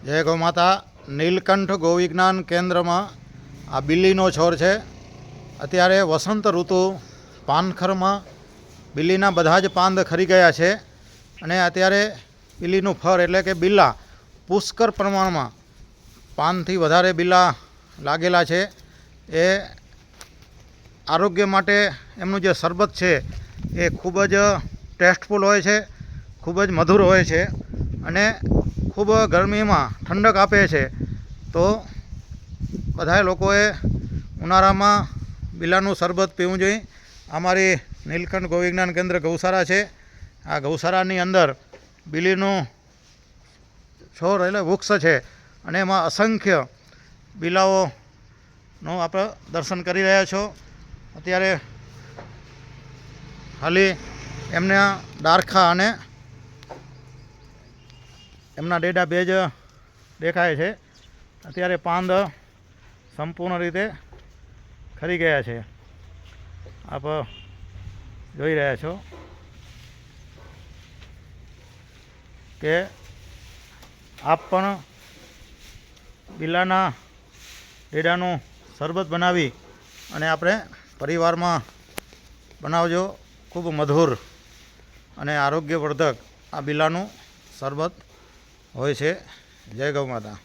જય ગૌ માતા. નીલકંઠ ગૌવિજ્ઞાન કેન્દ્રમાં આ બિલ્લીનો છોડ છે. અત્યારે વસંત ઋતુ પાનખરમાં બિલ્લીના બધા જ પાંદ ખરી ગયા છે અને અત્યારે બિલ્લીનું ફર એટલે કે બિલ્લા પુષ્કળ પ્રમાણમાં પાનથી વધારે બિલ્લા લાગેલા છે. એ આરોગ્ય માટે એમનું જે શરબત છે એ ખૂબ જ ટેસ્ટફુલ હોય છે, ખૂબ જ મધુર હોય છે અને ખૂબ ગરમીમાં ઠંડક આપે છે. તો બધાએ લોકોએ ઉનાળામાં બિલ્લાનું શરબત પીવું જોઈએ. અમારી નીલકંઠ ગૌવિજ્ઞાન કેન્દ્ર ગૌશાળા છે. આ ગૌશાળાની અંદર બિલ્લીનું છોડ એટલે વૃક્ષ છે અને એમાં અસંખ્ય બિલ્લાઓનું આપણે દર્શન કરી રહ્યા છો. અત્યારે ખાલી એમના ડારખા અને એમના ડેડા બે જ દેખાય છે. અત્યારે પાંદ સંપૂર્ણ રીતે ખરી ગયા છે. આપ જોઈ રહ્યા છો કે આપ પણ બિલ્લાના ડેડાનું શરબત બનાવી અને આપણે પરિવારમાં બનાવજો. ખૂબ મધુર અને આરોગ્યવર્ધક આ બિલ્લાનું શરબત હોય છે. જય ગૌ માતા.